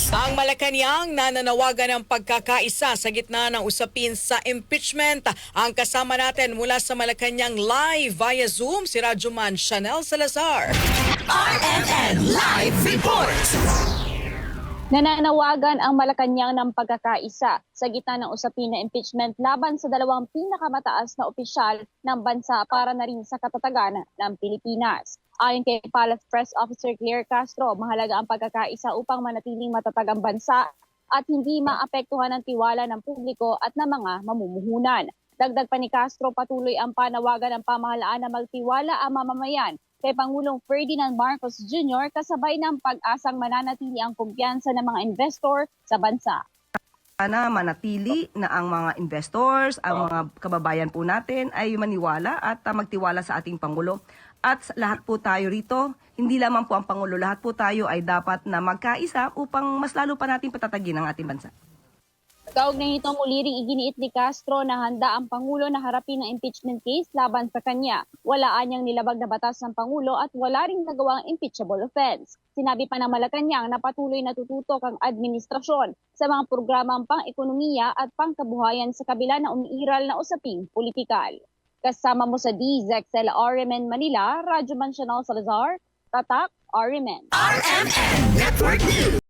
Ang Malacanang nananawagan ng pagkakaisa sa gitna ng usapin sa impeachment. Ang kasama natin mula sa Malacanang live via Zoom si Radyoman Chanel Salazar. RMN Live Report! Nananawagan ang Malacanang ng pagkakaisa sa gitna ng usapin na impeachment laban sa dalawang pinakamataas na opisyal ng bansa para na rin sa katatagan ng Pilipinas. Ayon kay Palace Press Officer Claire Castro, mahalaga ang pagkakaisa upang manatiling matatag ang bansa at hindi maapektuhan ang tiwala ng publiko at ng mga mamumuhunan. Dagdag pa ni Castro, patuloy ang panawagan ng pamahalaan na magtiwala ang mamamayan kay Pangulong Ferdinand Marcos Jr. kasabay ng pag-asang mananatili ang kumpiyansa ng mga investor sa bansa. Sana manatili na ang mga investors, ang mga kababayan po natin ay maniwala at magtiwala sa ating Pangulo. At lahat po tayo rito, hindi lamang po ang Pangulo, lahat po tayo ay dapat na magkaisa upang mas lalo pa natin patatagin ang ating bansa. Kaugnay nito, muli ring iginiit ni Castro na handa ang Pangulo na harapin ang impeachment case laban sa kanya. Wala anyang nilabag na batas ng Pangulo at wala ring nagawang impeachable offense. Sinabi pa ng Malacanang na patuloy na tututok ang administrasyon sa mga programang pang-ekonomiya at pangkabuhayan sa kabila na umiiral na usaping politikal. Kasama mo sa DZXL RMN Manila, Radyoman Chanel Salazar, Tatak RMN. RMN Network News!